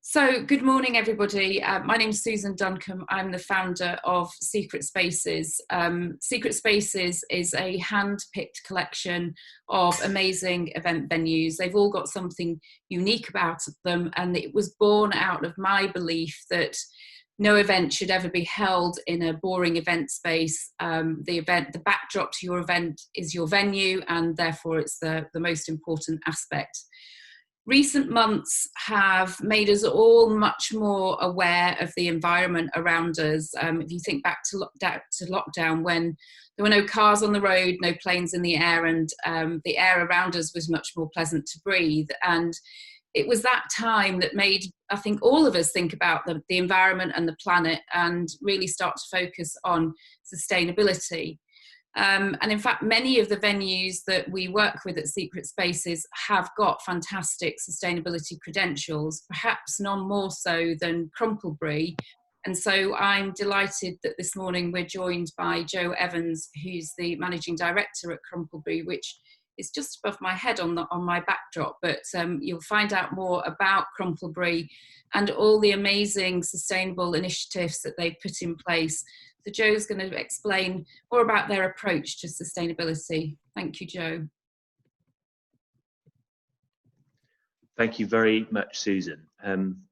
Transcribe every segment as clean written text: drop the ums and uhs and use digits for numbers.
So, good morning, everybody. My name is Susan Duncan. I'm the founder of Secret Spaces. Secret Spaces is a hand-picked collection of amazing event venues. They've all got something unique about them, and it was born out of my belief that no event should ever be held in a boring event space. The backdrop to your event is your venue, and therefore it's the most important aspect. Recent months have made us all much more aware of the environment around us. If you think back to lockdown, when there were no cars on the road, no planes in the air, and the air around us was much more pleasant to breathe. And it was that time that made, I think, all of us think about the environment and the planet and really start to focus on sustainability. And in fact, many of the venues that we work with at Secret Spaces have got fantastic sustainability credentials, perhaps none more so than Crumplebury. And so I'm delighted that this morning we're joined by Jo Evans, who's the Managing Director at Crumplebury, which is just above my head on my backdrop. But you'll find out more about Crumplebury and all the amazing sustainable initiatives that they've put in place. So Jo's going to explain more about their approach to sustainability. Thank you, Jo. Thank you very much, Susan. Am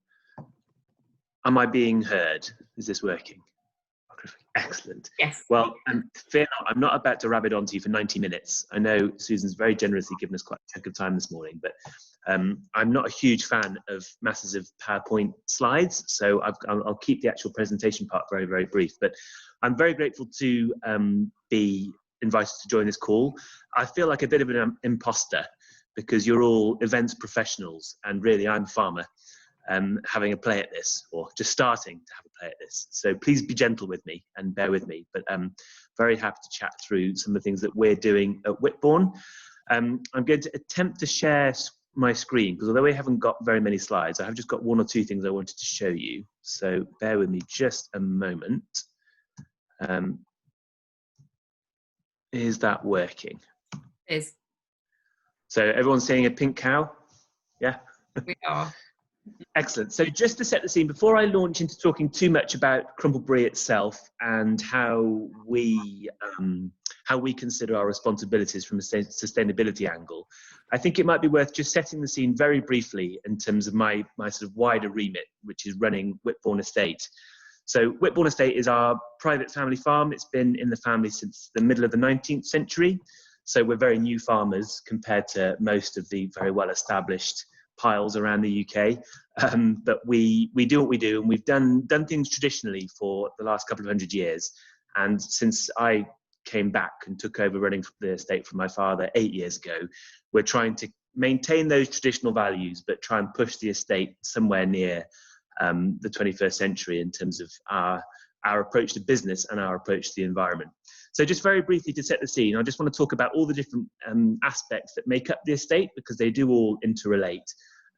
I being heard? Is this working? Excellent. Yes. Well, fear not, I'm not about to rabbit on to you for 90 minutes. I know Susan's very generously given us quite a chunk of time this morning, but I'm not a huge fan of masses of PowerPoint slides, so I'll keep the actual presentation part very, very brief. But I'm very grateful to be invited to join this call. I feel like a bit of an imposter because you're all events professionals, and really I'm a farmer. Having a play at this, or just starting to have a play at this. So please be gentle with me and bear with me, but I'm very happy to chat through some of the things that we're doing at Whitbourne. I'm going to attempt to share my screen, because although we haven't got very many slides, I have just got one or two things I wanted to show you. So bear with me just a moment. Is that working? It is. So everyone's seeing a pink cow? Yeah? We are. Excellent. So just to set the scene, before I launch into talking too much about Crumplebury itself and how we consider our responsibilities from a sustainability angle, I think it might be worth just setting the scene very briefly in terms of my sort of wider remit, which is running Whitbourne Estate. So Whitbourne Estate is our private family farm. It's been in the family since the middle of the 19th century. So we're very new farmers compared to most of the very well-established piles around the UK, but we do what we do, and we've done things traditionally for the last couple of 100 years. And since I came back and took over running the estate from my father 8 years ago, we're trying to maintain those traditional values, but try and push the estate somewhere near the 21st century in terms of our approach to business and our approach to the environment. So just very briefly to set the scene, I just want to talk about all the different aspects that make up the estate, because they do all interrelate.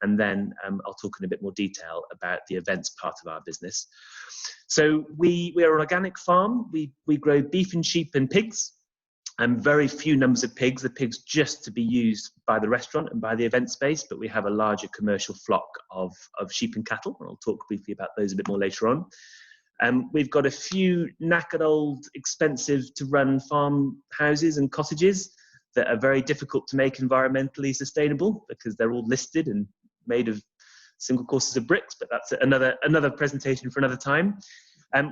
And then I'll talk in a bit more detail about the events part of our business. So we are an organic farm. We grow beef and sheep and pigs, and very few numbers of pigs. The pigs just to be used by the restaurant and by the event space, but we have a larger commercial flock of sheep and cattle. And I'll talk briefly about those a bit more later on. We've got a few knackered old, expensive to run farm houses and cottages that are very difficult to make environmentally sustainable because they're all listed and made of single courses of bricks, but that's another presentation for another time.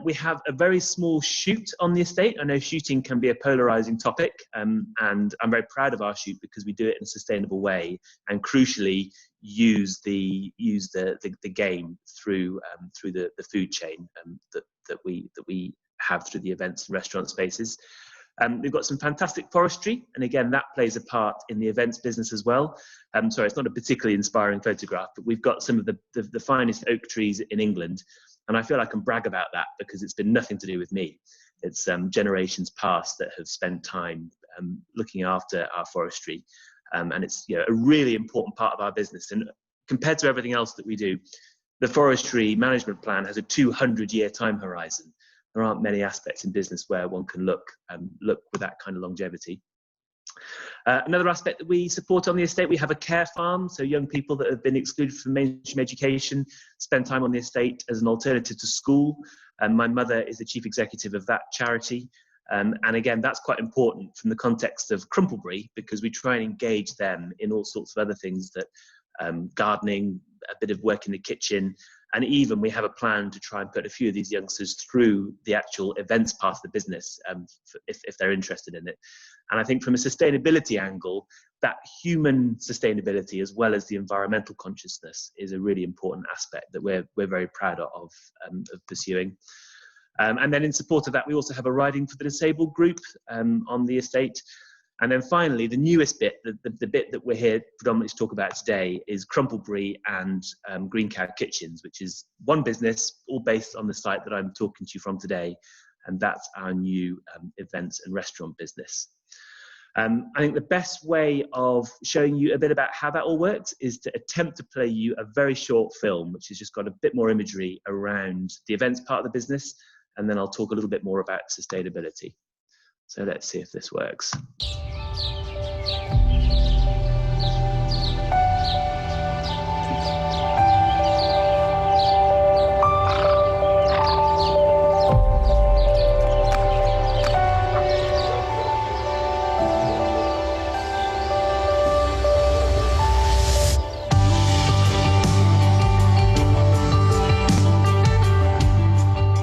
We have a very small shoot on the estate. I know shooting can be a polarizing topic, and I'm very proud of our shoot because we do it in a sustainable way, and crucially use the game through the food chain that we have through the events and restaurant spaces. We've got some fantastic forestry, and again, that plays a part in the events business as well. Sorry, it's not a particularly inspiring photograph, but we've got some of the finest oak trees in England, and I feel I can brag about that because it's been nothing to do with me. It's generations past that have spent time looking after our forestry, and it's a really important part of our business. And compared to everything else that we do, the forestry management plan has a 200-year time horizon. There aren't many aspects in business where one can look with that kind of longevity. Another aspect that we support on the estate, we have a care farm, so young people that have been excluded from mainstream education spend time on the estate as an alternative to school. My mother is the chief executive of that charity. And again, that's quite important from the context of Crumplebury, because we try and engage them in all sorts of other things, that gardening, a bit of work in the kitchen, and even we have a plan to try and put a few of these youngsters through the actual events part of the business, if they're interested in it. And I think from a sustainability angle, that human sustainability as well as the environmental consciousness is a really important aspect that we're very proud of pursuing. And then in support of that, we also have a riding for the disabled group on the estate. And then finally, the newest bit, the bit that we're here predominantly to talk about today, is Crumplebury and Green Cow Kitchens, which is one business, all based on the site that I'm talking to you from today. And that's our new events and restaurant business. I think the best way of showing you a bit about how that all works is to attempt to play you a very short film, which has just got a bit more imagery around the events part of the business. And then I'll talk a little bit more about sustainability. So let's see if this works.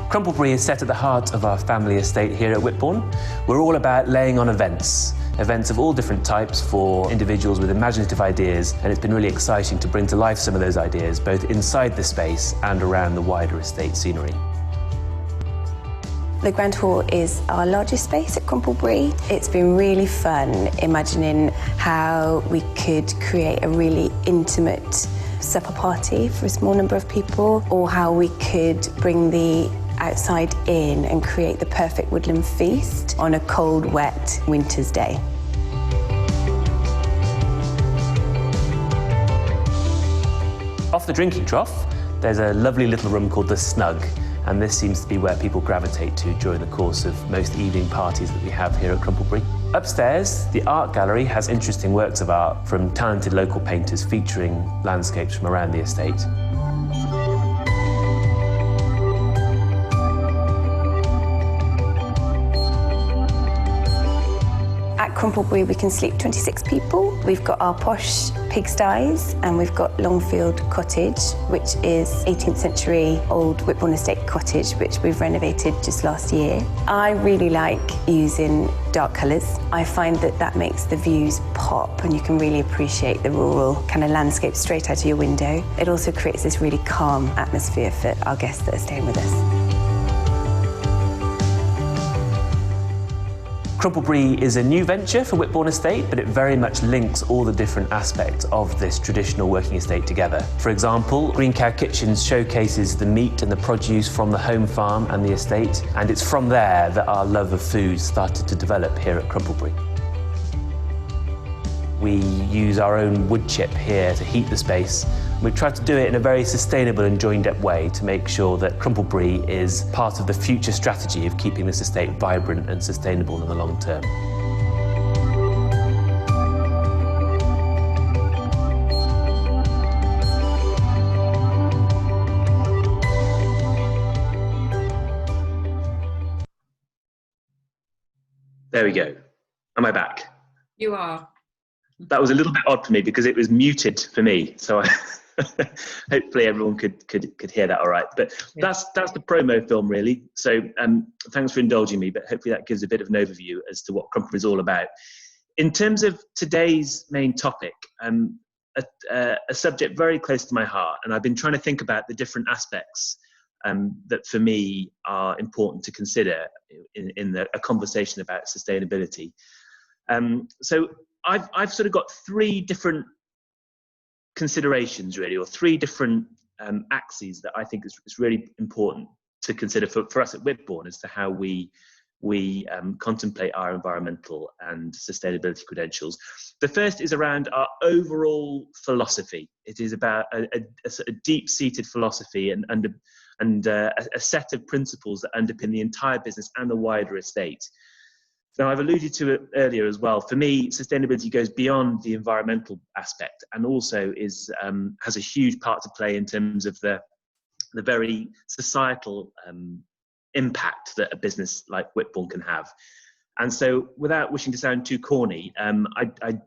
Crumplebury is set at the heart of our family estate here at Whitbourne. We're all about laying on events of all different types for individuals with imaginative ideas, and it's been really exciting to bring to life some of those ideas, both inside the space and around the wider estate scenery. The Grand Hall is our largest space at Crumplebury. It's been really fun imagining how we could create a really intimate supper party for a small number of people, or how we could bring the outside in and create the perfect woodland feast on a cold, wet winter's day. Off the drinking trough, there's a lovely little room called the Snug, and this seems to be where people gravitate to during the course of most evening parties that we have here at Crumplebury. Upstairs, the art gallery has interesting works of art from talented local painters featuring landscapes from around the estate. At Crumplebury we can sleep 26 people. We've got our posh pigsties and we've got Longfield Cottage, which is 18th century old Whitbourne Estate cottage, which we've renovated just last year. I really like using dark colours. I find that makes the views pop and you can really appreciate the rural kind of landscape straight out of your window. It also creates this really calm atmosphere for our guests that are staying with us. Crumplebury is a new venture for Whitbourne Estate, but it very much links all the different aspects of this traditional working estate together. For example, Green Cow Kitchens showcases the meat and the produce from the home farm and the estate, and it's from there that our love of food started to develop here at Crumplebury. We use our own wood chip here to heat the space. We've tried to do it in a very sustainable and joined-up way to make sure that Crumplebury is part of the future strategy of keeping this estate vibrant and sustainable in the long term. There we go. Am I back? You are. That was a little bit odd for me because it was muted for me, so hopefully everyone could hear that all right. But yeah, that's the promo film really. So thanks for indulging me, but hopefully that gives a bit of an overview as to what Crumplebury is all about. In terms of today's main topic, a subject very close to my heart, and I've been trying to think about the different aspects that for me are important to consider in a conversation about sustainability. So I've sort of got three different considerations really, or three different axes that I think is really important to consider for us at Whitbourne as to how we contemplate our environmental and sustainability credentials. The first is around our overall philosophy. It is about a deep-seated philosophy and a set of principles that underpin the entire business and the wider estate. Now, I've alluded to it earlier as well. For me, sustainability goes beyond the environmental aspect and also has a huge part to play in terms of the very societal impact that a business like Whitbourne can have. And so, without wishing to sound too corny,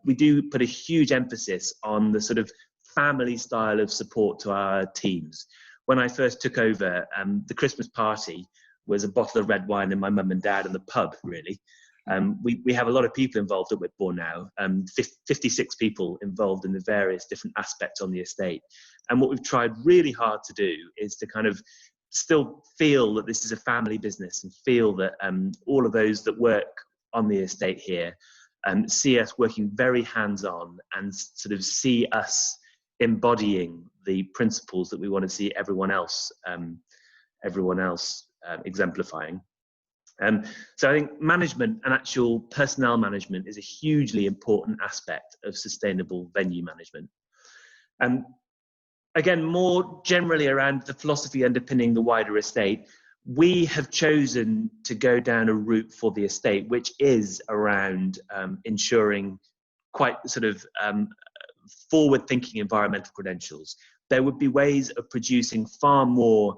we do put a huge emphasis on the sort of family style of support to our teams. When I first took over, the Christmas party was a bottle of red wine and my mum and dad and the pub, really. We have a lot of people involved at Whitbourne now, 56 people involved in the various different aspects on the estate. And what we've tried really hard to do is to kind of still feel that this is a family business and feel that all of those that work on the estate here see us working very hands-on and sort of see us embodying the principles that we want to see everyone else exemplifying. So I think management and actual personnel management is a hugely important aspect of sustainable venue management. Again, more generally around the philosophy underpinning the wider estate, we have chosen to go down a route for the estate, which is around ensuring quite sort of forward-thinking environmental credentials. There would be ways of producing far more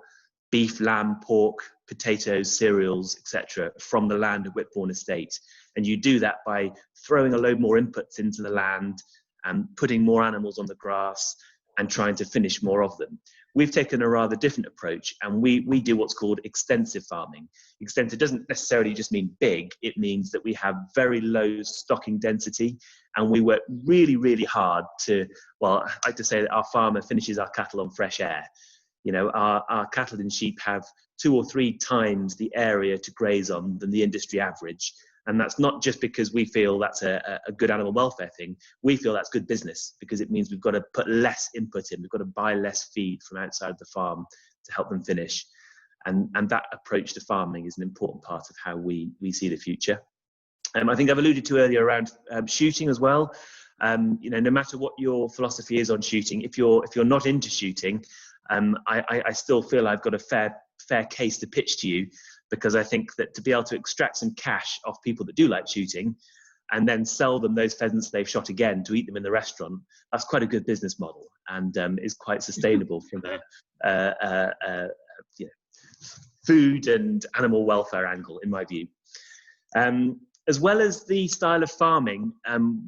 beef, lamb, pork, potatoes, cereals, etc. from the land of Whitbourne Estate. And you do that by throwing a load more inputs into the land and putting more animals on the grass and trying to finish more of them. We've taken a rather different approach, and we do what's called extensive farming. Extensive doesn't necessarily just mean big, it means that we have very low stocking density, and we work really, really hard to, well, I like to say that our farmer finishes our cattle on fresh air. You know, our cattle and sheep have 2 or 3 times the area to graze on than the industry average. And that's not just because we feel that's a good animal welfare thing. We feel that's good business because it means we've got to put less input in. We've got to buy less feed from outside the farm to help them finish. And that approach to farming is an important part of how we see the future. I think I've alluded to earlier around shooting as well. You know, no matter what your philosophy is on shooting, if you're not into shooting, I still feel I've got a fair case to pitch to you, because I think that to be able to extract some cash off people that do like shooting and then sell them those pheasants they've shot again to eat them in the restaurant, that's quite a good business model and is quite sustainable from a you know, food and animal welfare angle, in my view. As well as the style of farming,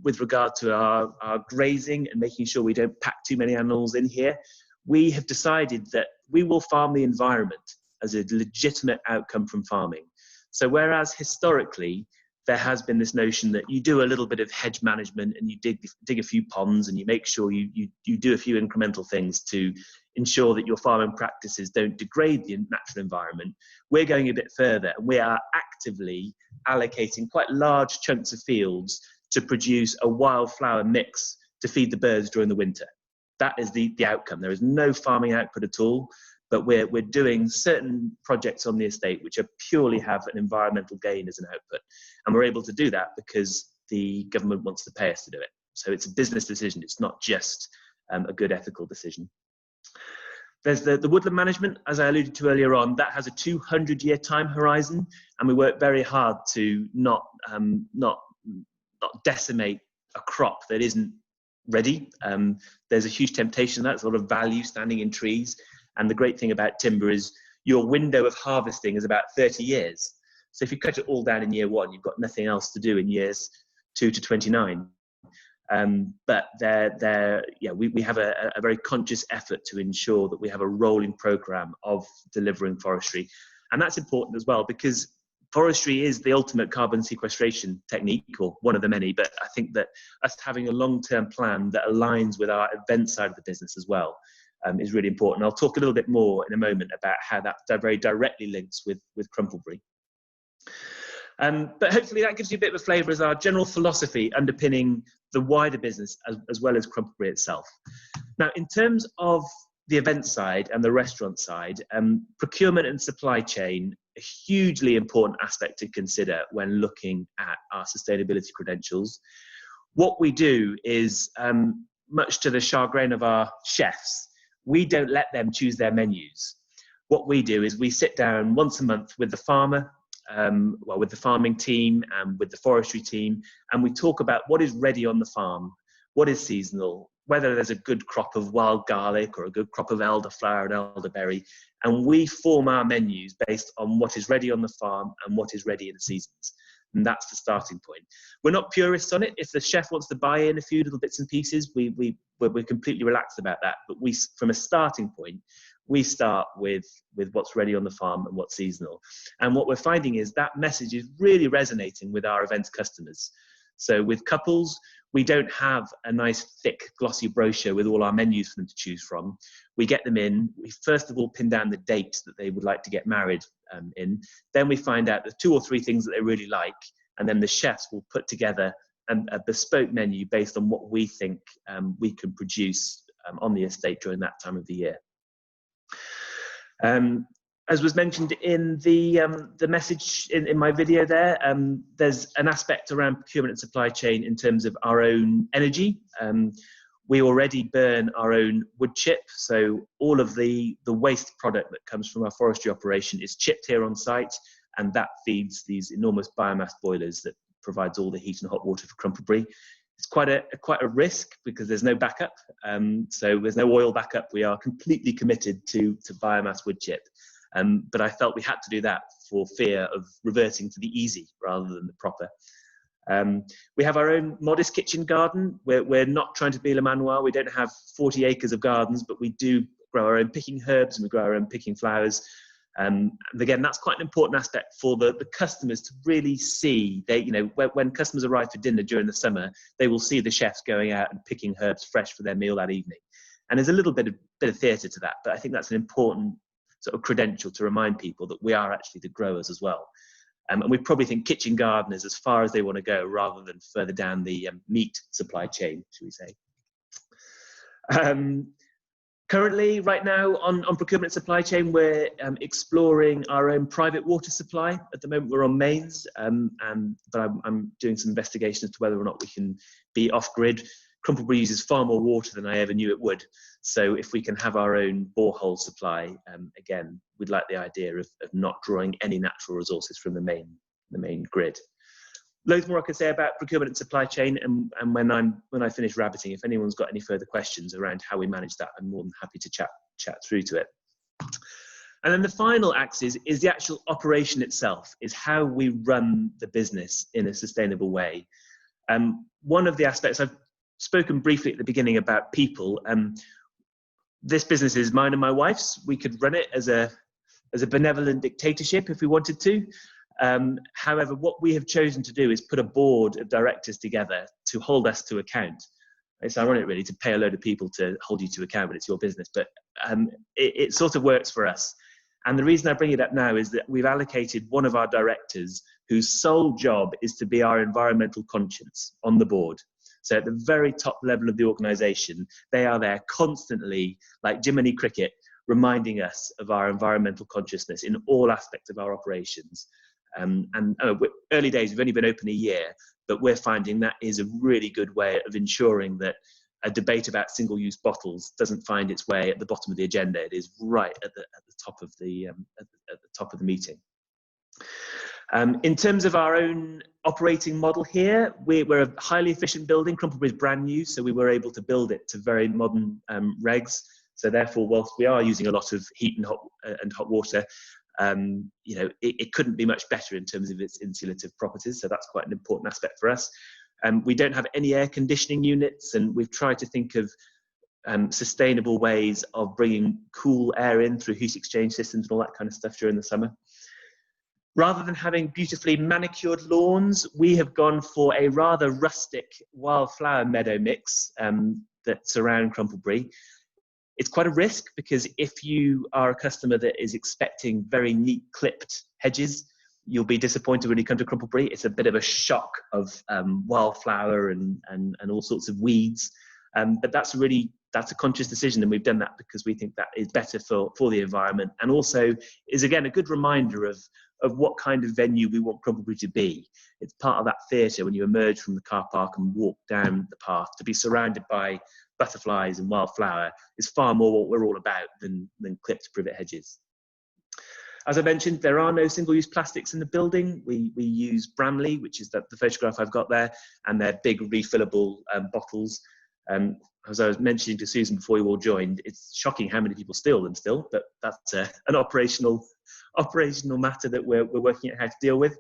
with regard to our grazing and making sure we don't pack too many animals in here, we have decided that we will farm the environment as a legitimate outcome from farming. So whereas historically there has been this notion that you do a little bit of hedge management and you dig a few ponds and you make sure you do a few incremental things to ensure that your farming practices don't degrade the natural environment, we're going a bit further and we are actively allocating quite large chunks of fields to produce a wildflower mix to feed the birds during the winter. That is the outcome. There is no farming output at all, but we're doing certain projects on the estate which are purely have an environmental gain as an output. And we're able to do that because the government wants to pay us to do it. So it's a business decision. It's not just a good ethical decision. There's the Woodland Management, as I alluded to earlier on, that has a 200-year time horizon, and we work very hard to not decimate a crop that isn't ready. There's a huge temptation that there's a lot of value standing in trees. And the great thing about timber is your window of harvesting is about 30 years. So if you cut it all down in year 1, you've got nothing else to do in years 2 to 29. But we have a very conscious effort to ensure that we have a rolling programme of delivering forestry. And that's important as well, because forestry is the ultimate carbon sequestration technique, or one of the many, but I think that us having a long-term plan that aligns with our event side of the business as well is really important. I'll talk a little bit more in a moment about how that very directly links with Crumplebury. But hopefully that gives you a bit of a flavour as our general philosophy underpinning the wider business as well as Crumplebury itself. Now, in terms of the event side and the restaurant side, procurement and supply chain, a hugely important aspect to consider when looking at our sustainability credentials. What we do is, much to the chagrin of our chefs, we don't let them choose their menus. What we do is we sit down once a month with the farmer well, with the farming team and with the forestry team, and we talk about what is ready on the farm, what is seasonal, whether there's a good crop of wild garlic or a good crop of elderflower and elderberry, and we form our menus based on what is ready on the farm and what is ready in the seasons. And that's the starting point. We're not purists on it. If the chef wants to buy in a few little bits and pieces, we're completely relaxed about that. But we, from a starting point, we start with what's ready on the farm and what's seasonal. And what we're finding is that message is really resonating with our events customers. So with couples, we don't have a nice thick glossy brochure with all our menus for them to choose from. We get them in. We first of all pin down the date that they would like to get married in. Then we find out the 2 or 3 things that they really like, and then the chefs will put together a bespoke menu based on what we think we can produce on the estate during that time of the year. As was mentioned in the message in my video there, there's an aspect around procurement and supply chain in terms of our own energy. We already burn our own wood chip, so all of the waste product that comes from our forestry operation is chipped here on site, and that feeds these enormous biomass boilers that provides all the heat and hot water for Crumplebury. It's quite a risk because there's no backup, so there's no oil backup. We are completely committed to biomass wood chip. But I felt we had to do that for fear of reverting to the easy rather than the proper. We have our own modest kitchen garden. We're not trying to be Le Manoir. We don't have 40 acres of gardens, but we do grow our own picking herbs and we grow our own picking flowers. And again, that's quite an important aspect for the customers to really see. When customers arrive for dinner during the summer, they will see the chefs going out and picking herbs fresh for their meal that evening. And there's a little bit of theatre to that, but I think that's an important sort of credential to remind people that we are actually the growers as well. And we probably think kitchen garden is as far as they want to go rather than further down the meat supply chain, should we say. Currently, right now, on procurement and supply chain, we're exploring our own private water supply. At the moment, we're on mains, but I'm doing some investigation as to whether or not we can be off-grid. Crumplebury uses far more water than I ever knew it would. So if we can have our own borehole supply, again, we'd like the idea of not drawing any natural resources from the main grid. Loads more I could say about procurement and supply chain, and when I finish rabbiting, if anyone's got any further questions around how we manage that, I'm more than happy to chat through to it. And then the final axis is the actual operation itself, is how we run the business in a sustainable way. One of the aspects, I've spoken briefly at the beginning about people. This business is mine and my wife's. We could run it as a benevolent dictatorship if we wanted to. However, what we have chosen to do is put a board of directors together to hold us to account. It's ironic, really, to pay a load of people to hold you to account when it's your business, but it sort of works for us. And the reason I bring it up now is that we've allocated one of our directors whose sole job is to be our environmental conscience on the board. So at the very top level of the organisation, they are there constantly, like Jiminy Cricket, reminding us of our environmental consciousness in all aspects of our operations. Early days, we've only been open a year, but we're finding that is a really good way of ensuring that a debate about single-use bottles doesn't find its way at the bottom of the agenda. It is right at the top of the meeting. In terms of our own operating model here, we're a highly efficient building. Crumplebury is brand new, so we were able to build it to very modern regs. So therefore, whilst we are using a lot of heat and hot water, it couldn't be much better in terms of its insulative properties. So that's quite an important aspect for us. We don't have any air conditioning units, and we've tried to think of sustainable ways of bringing cool air in through heat exchange systems and all that kind of stuff during the summer. Rather than having beautifully manicured lawns, we have gone for a rather rustic wildflower meadow mix that surround Crumplebury. It's quite a risk because if you are a customer that is expecting very neat clipped hedges, you'll be disappointed when you come to Crumplebury. It's a bit of a shock of wildflower and all sorts of weeds. But that's a conscious decision, and we've done that because we think that is better for the environment, and also is again a good reminder of what kind of venue we want Crumplebury to be. It's part of that theatre when you emerge from the car park and walk down the path. To be surrounded by butterflies and wildflower is far more what we're all about than clipped privet hedges. As I mentioned, there are no single-use plastics in the building. We use Bramley, which is the photograph I've got there, and they're big refillable bottles. As I was mentioning to Susan before you all joined, it's shocking how many people steal them still, but that's an operational matter that we're working out how to deal with.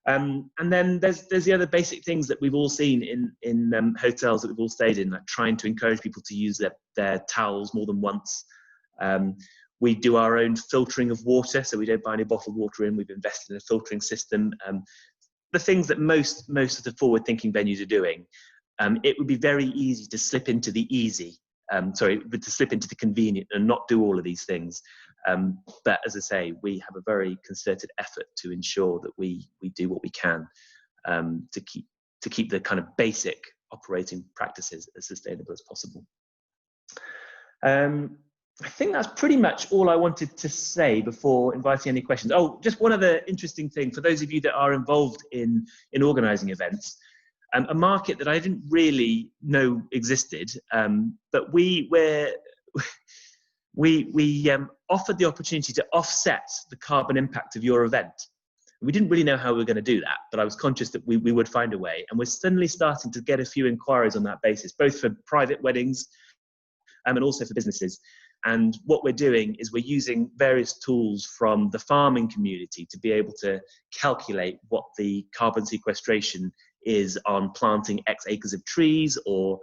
And then there's the other basic things that we've all seen in hotels that we've all stayed in, like trying to encourage people to use their towels more than once. We do our own filtering of water, so we don't buy any bottled water in. We've invested in a filtering system. The things that most of the forward-thinking venues are doing. It would be very easy to slip into the slip into the convenient and not do all of these things. But as I say, we have a very concerted effort to ensure that we do what we can to keep the kind of basic operating practices as sustainable as possible. I think that's pretty much all I wanted to say before inviting any questions. Oh, just one other interesting thing for those of you that are involved in organising events. A market that I didn't really know existed, but we offered the opportunity to offset the carbon impact of your event. We didn't really know how we were going to do that, but I was conscious that we would find a way. And we're suddenly starting to get a few inquiries on that basis, both for private weddings and also for businesses. And what we're doing is we're using various tools from the farming community to be able to calculate what the carbon sequestration is on planting X acres of trees or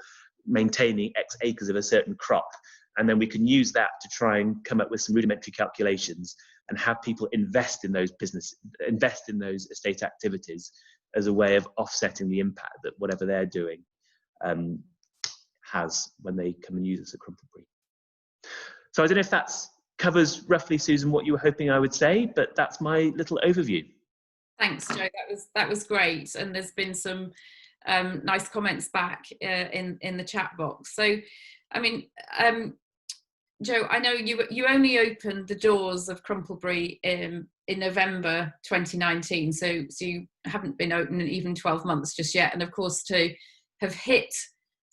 maintaining X acres of a certain crop. And then we can use that to try and come up with some rudimentary calculations and have people invest in those estate activities as a way of offsetting the impact that whatever they're doing has when they come and use us at Crumplebury. So I don't know if that covers roughly, Susan, what you were hoping I would say, but that's my little overview. Thanks, Joe. That was great, and there's been some nice comments back in the chat box. So, I mean, Joe, I know you only opened the doors of Crumplebury in November 2019, so you haven't been open in even 12 months just yet. And of course, to have hit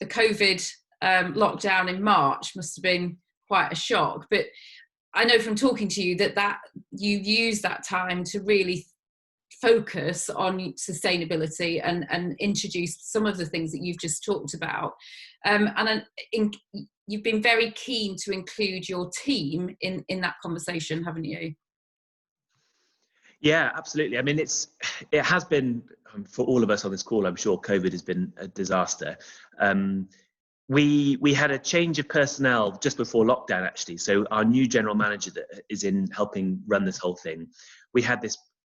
the COVID lockdown in March must have been quite a shock. But I know from talking to you that you used that time to really focus on sustainability and introduce some of the things that you've just talked about. You've been very keen to include your team in that conversation, haven't you? Yeah, absolutely. I mean, it has been, for all of us on this call, I'm sure COVID has been a disaster. We had a change of personnel just before lockdown, actually. So our new general manager that is in helping run this whole thing, we had this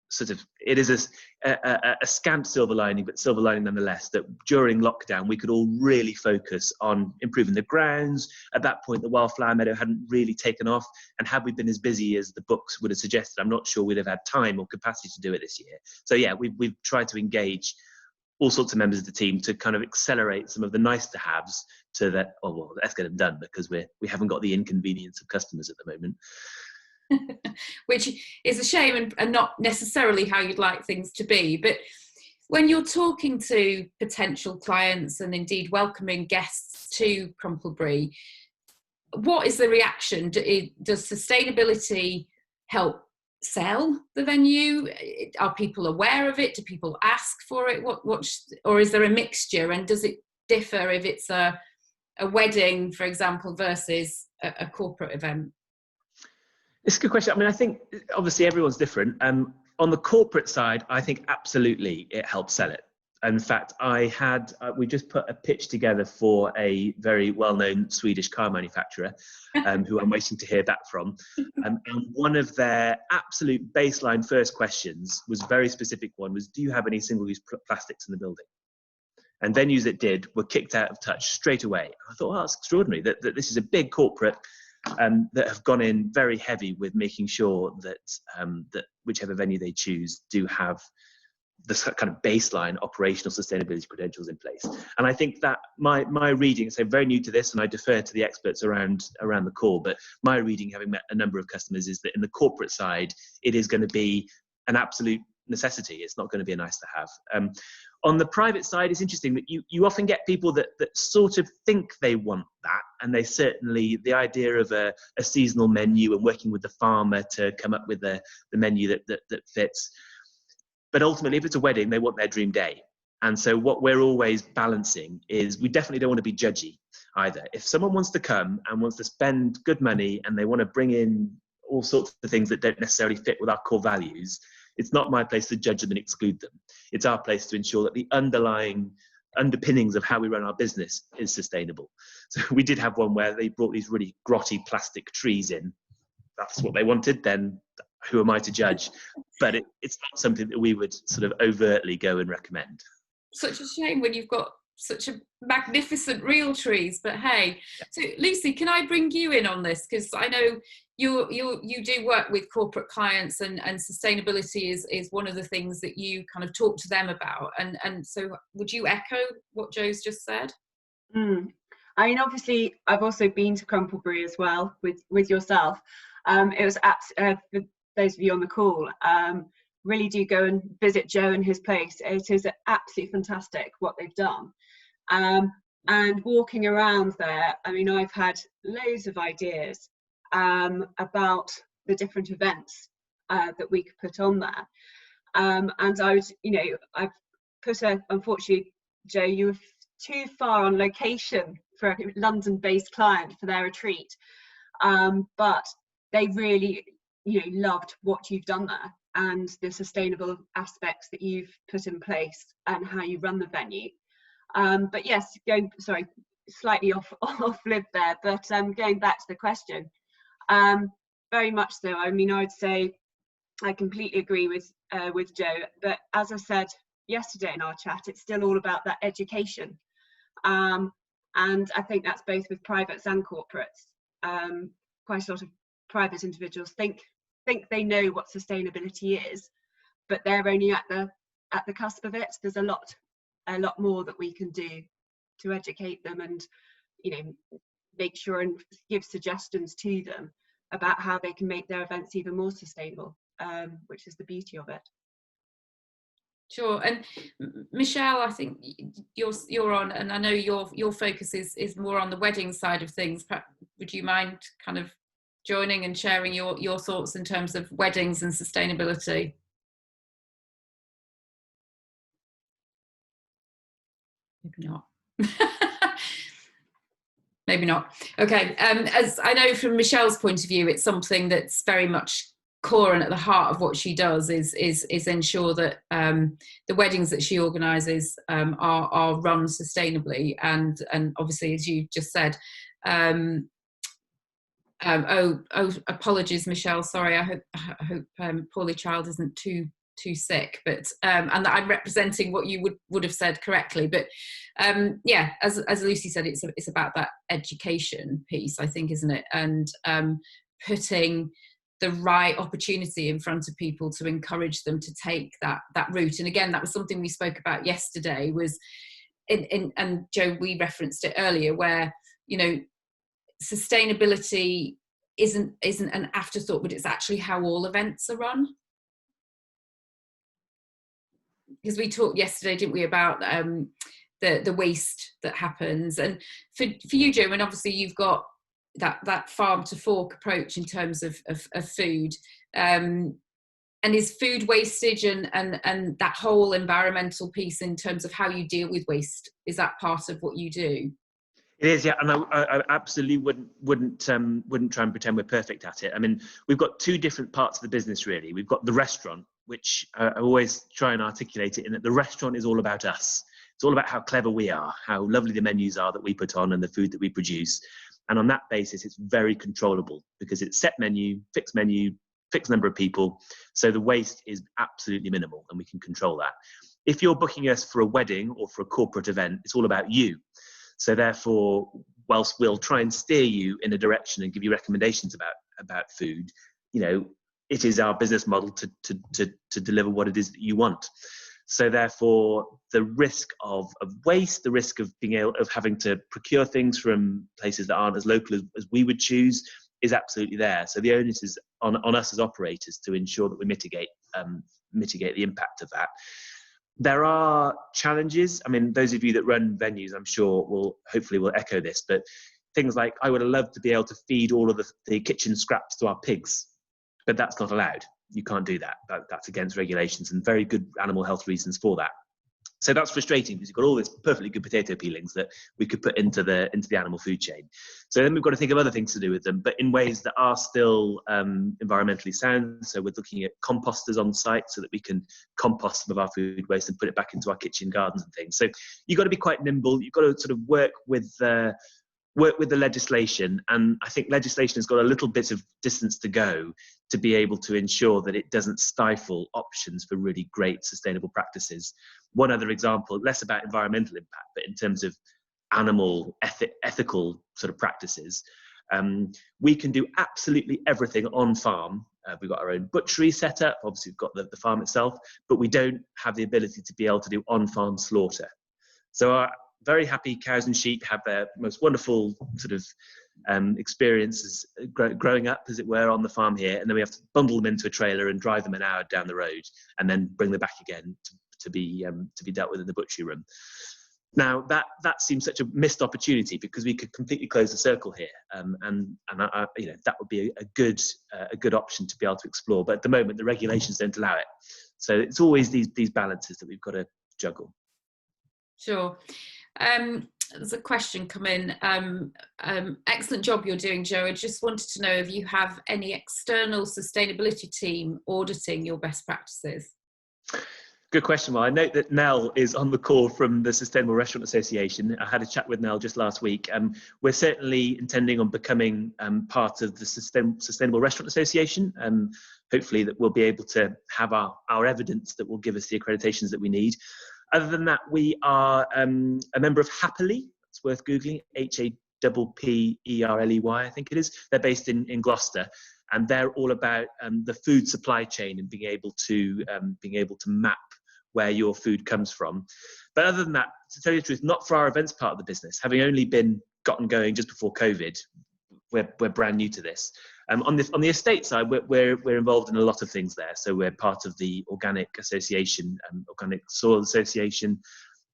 sort of, it is a scant silver lining, but silver lining nonetheless, that during lockdown we could all really focus on improving the grounds. At that point, the wildflower meadow hadn't really taken off, and had we been as busy as the books would have suggested, I'm not sure we'd have had time or capacity to do it this year. So yeah, we've tried to engage all sorts of members of the team to kind of accelerate some of the nice to haves to that, oh well, let's get them done, because we haven't got the inconvenience of customers at the moment. Which is a shame and not necessarily how you'd like things to be. But when you're talking to potential clients and indeed welcoming guests to Crumplebury, what is the reaction? Does sustainability help sell the venue? Are people aware of it? Do people ask for it? Or is there a mixture? And does it differ if it's a wedding, for example, versus a corporate event? It's a good question. I mean, I think obviously everyone's different. On the corporate side, I think absolutely it helps sell it. In fact, we just put a pitch together for a very well-known Swedish car manufacturer who I'm waiting to hear back from. And one of their absolute baseline first questions was a very specific one, was, do you have any single-use plastics in the building? And venues that did were kicked out of touch straight away. I thought, well, that's extraordinary that this is a big corporate that have gone in very heavy with making sure that that whichever venue they choose do have this kind of baseline operational sustainability credentials in place. And I think that my reading, so I'm very new to this and I defer to the experts around the call, but my reading, having met a number of customers, is that in the corporate side, it is going to be an absolute necessity. It's not going to be a nice to have. On the private side, it's interesting that you often get people that sort of think they want that, and they certainly, the idea of a seasonal menu and working with the farmer to come up with the menu that fits. But ultimately, if it's a wedding, they want their dream day. And so what we're always balancing is we definitely don't want to be judgy either. If someone wants to come and wants to spend good money and they want to bring in all sorts of things that don't necessarily fit with our core values, it's not my place to judge them and exclude them. It's our place to ensure that the underpinnings of how we run our business is sustainable. So we did have one where they brought these really grotty plastic trees in. That's what they wanted, then who am I to judge? But it's not something that we would sort of overtly go and recommend. Such a shame when you've got such a magnificent real trees, but hey. So Lucy, can I bring you in on this? Because I know you do work with corporate clients, and sustainability is one of the things that you kind of talk to them about. And so would you echo what Joe's just said? I mean, obviously, I've also been to Crumplebury as well with yourself. It was for those of you on the call, really do go and visit Joe and his place. It is absolutely fantastic what they've done. And walking around there, I mean, I've had loads of ideas about the different events that we could put on there. And I was, I've put unfortunately, Joe, you were too far on location for a London-based client for their retreat. But they really, loved what you've done there and the sustainable aspects that you've put in place and how you run the venue. But yes, slightly off lib there, but going back to the question, very much so. I mean, I'd say I completely agree with Joe, but as I said yesterday in our chat, it's still all about that education. And I think that's both with privates and corporates. Quite a lot of private individuals think they know what sustainability is, but they're only at the cusp of it. There's a lot more that we can do to educate them and make sure and give suggestions to them about how they can make their events even more sustainable, which is the beauty of it. Sure. And Michelle, I think you're on, and I know your focus is more on the wedding side of things. Perhaps, would you mind kind of joining and sharing your thoughts in terms of weddings and sustainability? Maybe not. Maybe not. Okay. As I know from Michelle's point of view, it's something that's very much core and at the heart of what she does is ensure that the weddings that she organises are run sustainably, and obviously, as you just said, apologies, Michelle. Sorry, I hope Poorly Child isn't too sick, but and that I'm representing what you would have said correctly. But yeah, as Lucy said, it's about that education piece, I think, isn't it? And putting the right opportunity in front of people to encourage them to take that route. And again, that was something we spoke about yesterday. Was and Joe, we referenced it earlier, where sustainability isn't an afterthought, but it's actually how all events are run. Because we talked yesterday, didn't we, about the waste that happens, and for you, Joe, and obviously you've got that farm to fork approach in terms of food, and is food wastage and that whole environmental piece in terms of how you deal with waste, is that part of what you do? It is, yeah, and I absolutely wouldn't try and pretend we're perfect at it. I mean, we've got two different parts of the business, really. We've got the restaurant, which I always try and articulate it in that the restaurant is all about us. It's all about how clever we are, how lovely the menus are that we put on and the food that we produce. And on that basis, it's very controllable because it's set menu, fixed number of people. So the waste is absolutely minimal and we can control that. If you're booking us for a wedding or for a corporate event, it's all about you. So therefore, whilst we'll try and steer you in a direction and give you recommendations about food, it is our business model to deliver what it is that you want. So therefore, the risk of waste, the risk of having to procure things from places that aren't as local as we would choose, is absolutely there. So the onus is on us as operators to ensure that we mitigate the impact of that. There are challenges. I mean, those of you that run venues, I'm sure will echo this, but things like, I would have loved to be able to feed all of the kitchen scraps to our pigs, but that's not allowed. You can't do that. That's against regulations, and very good animal health reasons for that. So that's frustrating, because you've got all this perfectly good potato peelings that we could put into the animal food chain. So then we've got to think of other things to do with them, but in ways that are still environmentally sound. So we're looking at composters on site so that we can compost some of our food waste and put it back into our kitchen gardens and things. So you've got to be quite nimble. You've got to sort of work with the legislation, and I think legislation has got a little bit of distance to go to be able to ensure that it doesn't stifle options for really great sustainable practices. One other example, less about environmental impact, but in terms of animal ethical sort of practices, we can do absolutely everything on farm. We've got our own butchery set up, obviously we've got the farm itself, but we don't have the ability to be able to do on-farm slaughter. So our very happy cows and sheep have their most wonderful sort of experiences growing up, as it were, on the farm here, and then we have to bundle them into a trailer and drive them an hour down the road, and then bring them back again to be dealt with in the butchery room. Now that seems such a missed opportunity, because we could completely close the circle here, and that would be a good option to be able to explore. But at the moment, the regulations don't allow it. So it's always these balances that we've got to juggle. Sure. There's a question come in. Excellent job you're doing, Joe. I just wanted to know if you have any external sustainability team auditing your best practices. Good question. Well, I note that Nell is on the call from the Sustainable Restaurant Association. I had a chat with Nell just last week. We're certainly intending on becoming part of the Sustainable Restaurant Association. Hopefully that we'll be able to have our evidence that will give us the accreditations that we need. Other than that, we are a member of Happily. It's worth Googling, HAPPERLEY, I think it is. They're based in Gloucester, and they're all about the food supply chain and being able to map where your food comes from. But other than that, to tell you the truth, not for our events part of the business. Having only gotten going just before COVID, we're brand new to this. On the estate side, we're involved in a lot of things there. So we're part of the Organic Association, Organic Soil Association,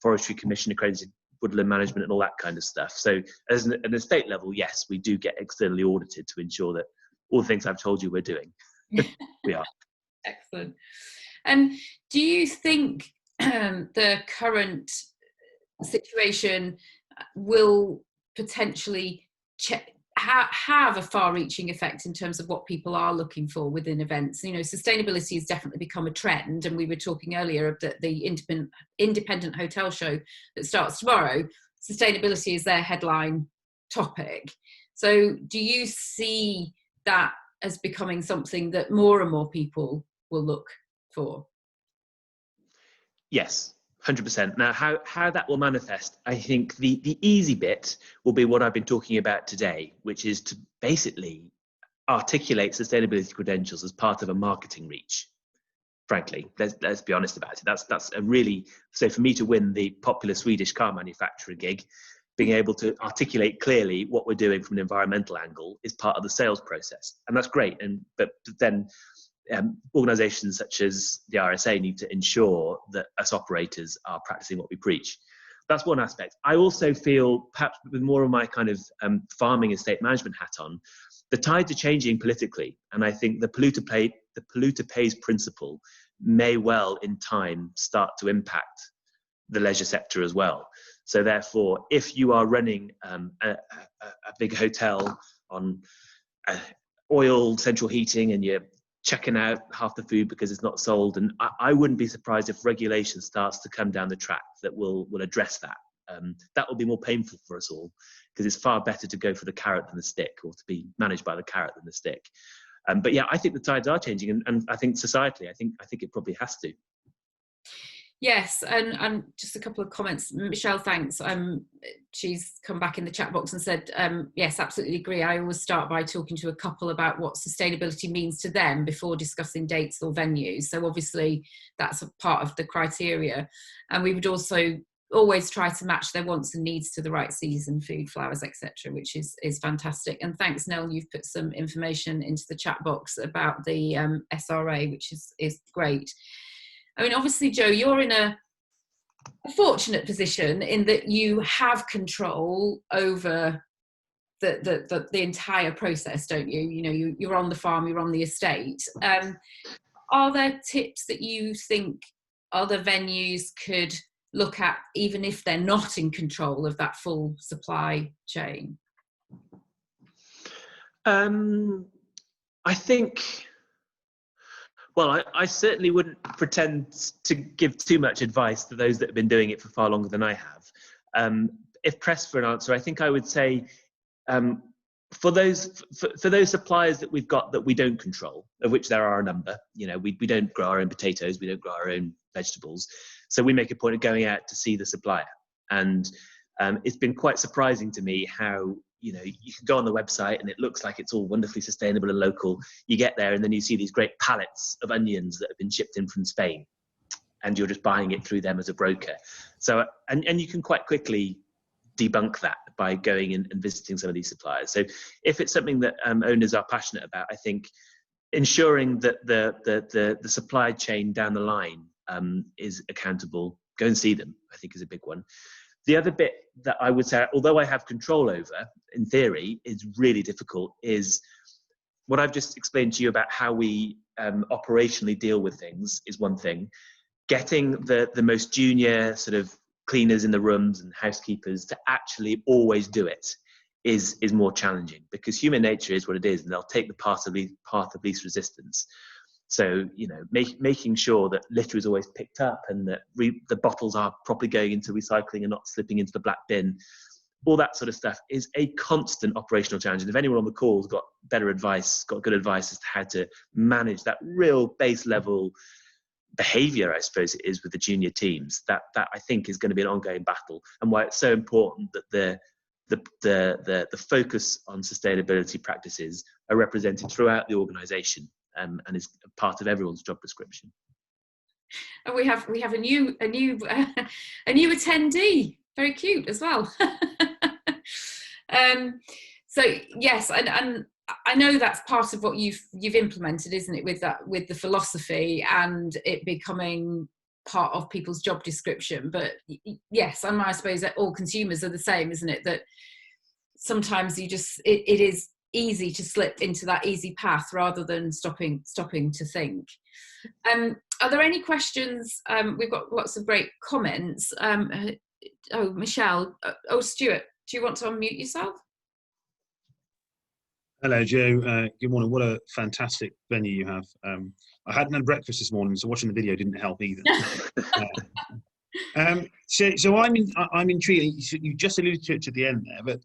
Forestry Commission accredited Woodland Management, and all that kind of stuff. So as an estate level, yes, we do get externally audited to ensure that all the things I've told you we're doing, we are. Excellent. And do you think the current situation will potentially have a far-reaching effect in terms of what people are looking for within events? You know, sustainability has definitely become a trend, and we were talking earlier of the independent hotel show that starts tomorrow. Sustainability is their headline topic. So do you see that as becoming something that more and more people will look for? Yes, 100%. Now, how that will manifest, I think the easy bit will be what I've been talking about today, which is to basically articulate sustainability credentials as part of a marketing reach. Frankly, let's be honest about it. That's a really, so for me to win the popular Swedish car manufacturer gig, being able to articulate clearly what we're doing from an environmental angle is part of the sales process, and that's great. But then organisations such as the RSA need to ensure that us operators are practicing what we preach. That's one aspect. I also feel, perhaps with more of my kind of farming estate management hat on, the tides are changing politically, and I think the polluter pays principle may well in time start to impact the leisure sector as well. So therefore, if you are running a big hotel on oil central heating and you're checking out half the food because it's not sold, and I wouldn't be surprised if regulation starts to come down the track that will address that. That will be more painful for us all, because it's far better to go for the carrot than the stick, or to be managed by the carrot than the stick. But yeah, I think the tides are changing, and I think societally, I think it probably has to. Yes, and just a couple of comments. Michelle, thanks. She's come back in the chat box and said, yes, absolutely agree. I always start by talking to a couple about what sustainability means to them before discussing dates or venues. So obviously that's a part of the criteria. And we would also always try to match their wants and needs to the right season, food, flowers, etc., which is fantastic. And thanks, Nell, you've put some information into the chat box about the SRA, which is great. I mean, obviously, Joe, you're in a fortunate position in that you have control over the entire process, don't you? You know, you're on the farm, you're on the estate. Are there tips that you think other venues could look at, even if they're not in control of that full supply chain? I think, well, I certainly wouldn't pretend to give too much advice to those that have been doing it for far longer than I have. If pressed for an answer, I think I would say, for those suppliers that we've got that we don't control, of which there are a number, you know, we don't grow our own potatoes, we don't grow our own vegetables, so we make a point of going out to see the supplier. And it's been quite surprising to me how, you know, you can go on the website and it looks like it's all wonderfully sustainable and local. You get there and then you see these great pallets of onions that have been shipped in from Spain, and you're just buying it through them as a broker. So, and you can quite quickly debunk that by going and visiting some of these suppliers. So if it's something that owners are passionate about, I think ensuring that the supply chain down the line is accountable, go and see them, I think is a big one. The other bit that I would say, although I have control over, in theory, is really difficult, is what I've just explained to you about how we operationally deal with things is one thing. Getting the most junior sort of cleaners in the rooms and housekeepers to actually always do it is more challenging, because human nature is what it is, and they'll take the path of least resistance. So, you know, making sure that litter is always picked up and that the bottles are properly going into recycling and not slipping into the black bin, all that sort of stuff is a constant operational challenge. And if anyone on the call has got better advice, got good advice as to how to manage that real base level behaviour, I suppose it is, with the junior teams, that I think is going to be an ongoing battle, and why it's so important that the focus on sustainability practices are represented throughout the organisation, and is part of everyone's job description. And we have a new attendee, very cute as well. So yes, and I know that's part of what you've implemented, isn't it, with the philosophy and it becoming part of people's job description. But yes, and I suppose that all consumers are the same, isn't it? That sometimes it is easy to slip into that easy path rather than stopping to think. Are there any questions? We've got lots of great comments. Michelle. Stuart, do you want to unmute yourself? Hello, Joe. Good morning. What a fantastic venue you have. I hadn't had breakfast this morning, so watching the video didn't help either. So I'm intrigued. You just alluded to it at the end there, but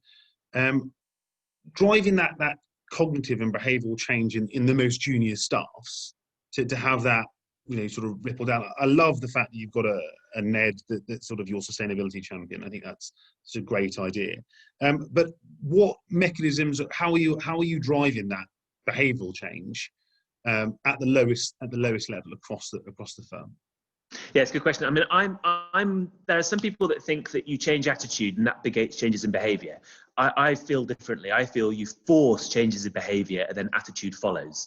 driving that cognitive and behavioural change in the most junior staffs to have that, you know, sort of ripple down. I love the fact that you've got a Ned that's sort of your sustainability champion. I think that's a great idea. But what mechanisms? How are you driving that behavioural change at the lowest level across the firm? Yeah, it's a good question. I mean, there are some people that think that you change attitude and that begets changes in behaviour. I feel differently. I feel you force changes in behaviour and then attitude follows.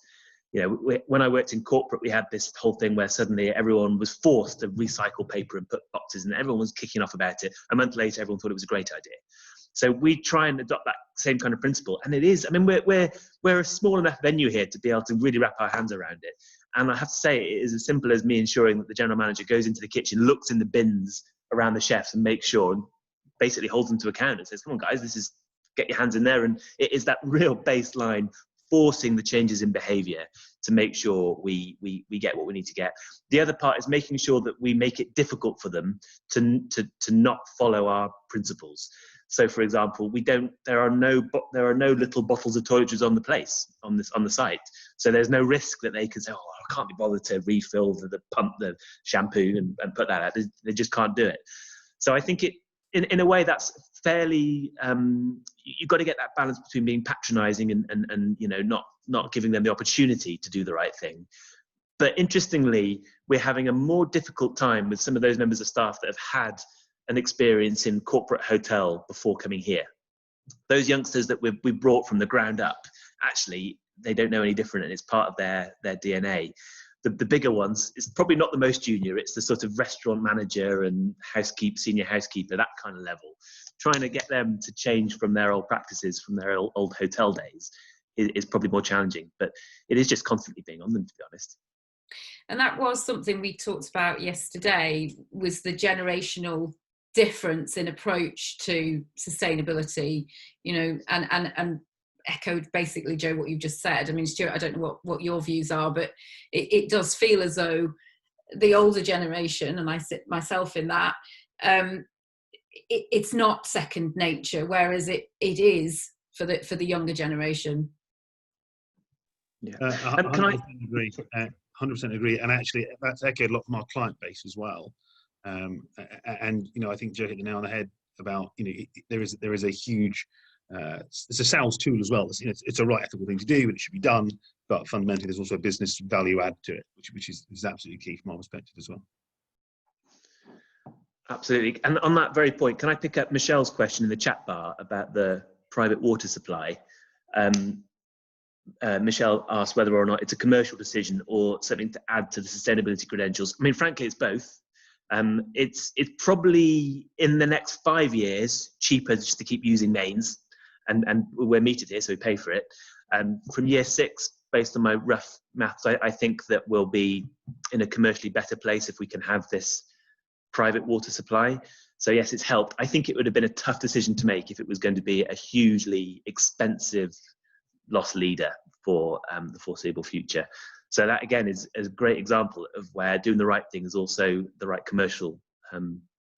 You know, when I worked in corporate, we had this whole thing where suddenly everyone was forced to recycle paper and put boxes, and everyone was kicking off about it. A month later, everyone thought it was a great idea. So we try and adopt that same kind of principle, and it is. I mean, we're a small enough venue here to be able to really wrap our hands around it. And I have to say, it is as simple as me ensuring that the general manager goes into the kitchen, looks in the bins around the chefs, and makes sure, and basically holds them to account and says, "Come on, guys, get your hands in there." And it is that real baseline, forcing the changes in behaviour to make sure we get what we need to get. The other part is making sure that we make it difficult for them to not follow our principles. So, for example, there are no little bottles of toiletries on the site. So there's no risk that they can say, "Oh, I can't be bothered to refill the pump the shampoo and put that out." They just can't do it. So I think in a way that's fairly, you've got to get that balance between being patronising and you know, not giving them the opportunity to do the right thing. But interestingly, we're having a more difficult time with some of those members of staff that have had an experience in corporate hotel before coming here. Those youngsters that we brought from the ground up, actually, they don't know any different, and it's part of their DNA. The bigger ones, it's probably not the most junior, it's the sort of restaurant manager and senior housekeeper, that kind of level. trying to get them to change from their old practices, from their old hotel days, is probably more challenging. But it is just constantly being on them, to be honest. And that was something we talked about yesterday, was the generational difference in approach to sustainability, you know, and echoed basically, Joe, what you've just said. I mean, Stuart, I don't know what your views are, but it does feel as though the older generation, and I sit myself in that, it's not second nature, whereas it is for the younger generation. Yeah, 100% agree. 100% agree, and actually that's echoed a lot from our client base as well. And you know, I think Joe hit the nail on the head about, you know, there is a huge it's a sales tool as well. It's a right ethical thing to do, and it should be done. But fundamentally, there's also a business value add to it, which is absolutely key from our perspective as well. Absolutely. And on that very point, can I pick up Michelle's question in the chat bar about the private water supply? Michelle asked whether or not it's a commercial decision or something to add to the sustainability credentials. I mean, frankly, it's both. It's probably in the next 5 years cheaper just to keep using mains, and we're metered here, so we pay for it. From year 6, based on my rough maths, I think that we'll be in a commercially better place if we can have this private water supply. So yes, it's helped. I think it would have been a tough decision to make if it was going to be a hugely expensive loss leader for the foreseeable future. So that again is a great example of where doing the right thing is also the right commercial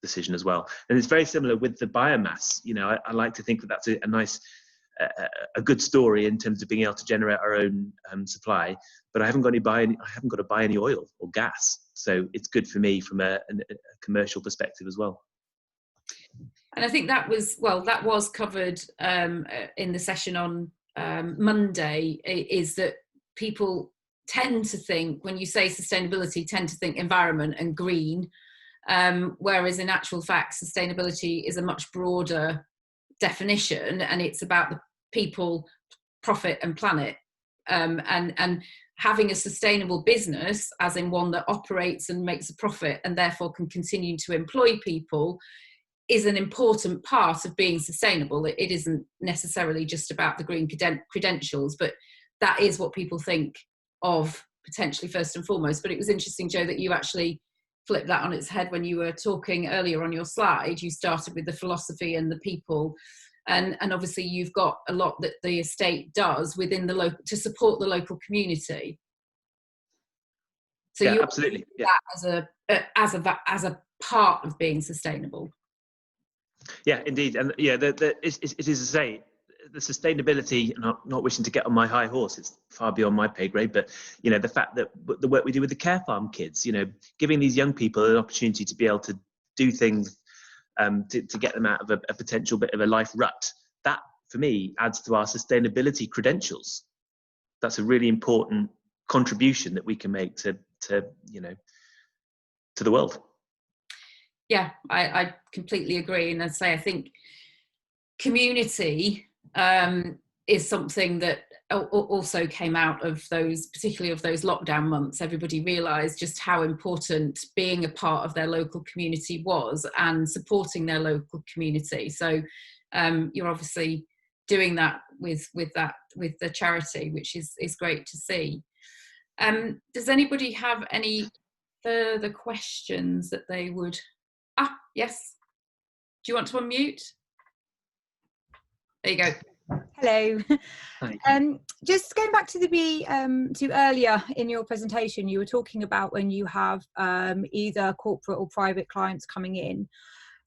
decision as well. And it's very similar with the biomass. You know, I like to think that that's a nice, a good story in terms of being able to generate our own supply. But I haven't got to buy any oil or gas. So it's good for me from a commercial perspective as well. And I think that was covered in the session on Monday, is that people tend to think, when you say sustainability, tend to think environment and green, whereas in actual fact sustainability is a much broader definition, and it's about the people, profit and planet, and having a sustainable business, as in one that operates and makes a profit and therefore can continue to employ people, is an important part of being sustainable. It isn't necessarily just about the green credentials, but that is what people think of potentially first and foremost. But it was interesting, Joe, that you actually flipped that on its head when you were talking earlier on your slide. You started with the philosophy and the people, and obviously you've got a lot that the estate does within the local to support the local community. So yeah, you absolutely, yeah, that as a part of being sustainable. Yeah, indeed. And yeah, it is to say, the sustainability, and I'm not wishing to get on my high horse, it's far beyond my pay grade, but you know, the fact that the work we do with the care farm kids, you know, giving these young people an opportunity to be able to do things to get them out of a potential bit of a life rut, that for me adds to our sustainability credentials. That's a really important contribution that we can make to you know, to the world. Yeah, I completely agree. And I'd say I think community is something that also came out of those, particularly of those lockdown months. Everybody realised just how important being a part of their local community was and supporting their local community. So you're obviously doing that with the charity, which is great to see. Does anybody have any further questions that they would? Yes. Do you want to unmute? There you go. Hello. Just going back to to earlier in your presentation, you were talking about when you have either corporate or private clients coming in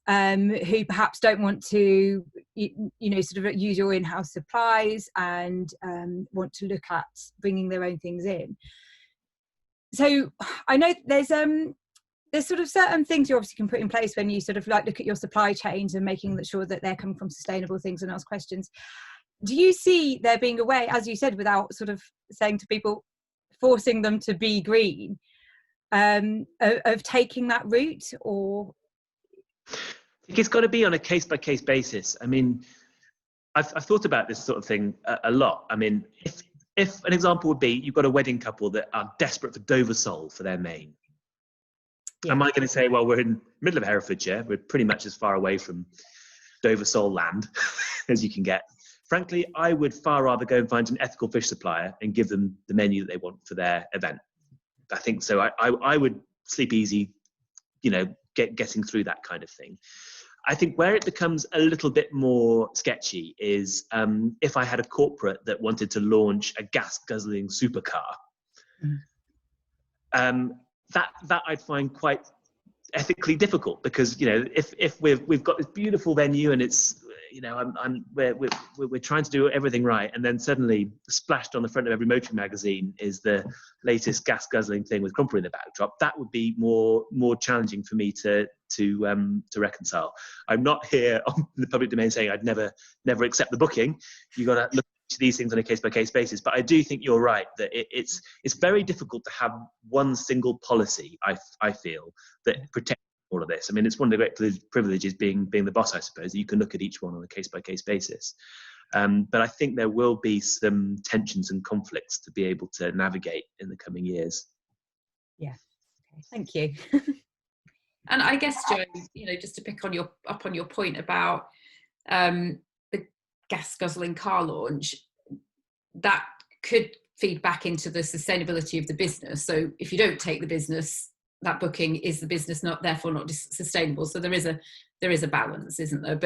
who perhaps don't want to, you know, sort of use your in-house supplies and want to look at bringing their own things in. So I know there's sort of certain things you obviously can put in place when you sort of like look at your supply chains and making sure that they're coming from sustainable things and ask questions. Do you see there being a way, as you said, without sort of saying to people, forcing them to be green, of taking that route? Or I think it's got to be on a case-by-case basis. I mean, I've thought about this sort of thing a lot. I mean, if an example would be, you've got a wedding couple that are desperate for Dover sole for their main. Yeah. Am I going to say, well, we're in the middle of Herefordshire, we're pretty much as far away from Dover Sole land as you can get. Frankly, I would far rather go and find an ethical fish supplier and give them the menu that they want for their event. I think so. I would sleep easy, getting through that kind of thing. I think where it becomes a little bit more sketchy is if I had a corporate that wanted to launch a gas-guzzling supercar. That I'd find quite ethically difficult, because if we've got this beautiful venue and it's we're trying to do everything right, and then suddenly splashed on the front of every motoring magazine is the latest gas guzzling thing with Crumplebury in the backdrop, that would be more challenging for me to reconcile. I'm not here on the public domain saying I'd never accept the booking. You got to look at these things on a case-by-case basis, but I do think you're right that it's very difficult to have one single policy. I feel that protects all of this. I mean, it's one of the great privileges being the boss, I suppose. You can look at each one on a case-by-case basis. But I think there will be some tensions and conflicts to be able to navigate in the coming years. Yeah. Okay. Thank you. And I guess, Jo, just to pick on your point about the gas guzzling car launch, that could feed back into the sustainability of the business. So if you don't take the business, that booking is the business therefore not sustainable. So there is a balance, isn't there?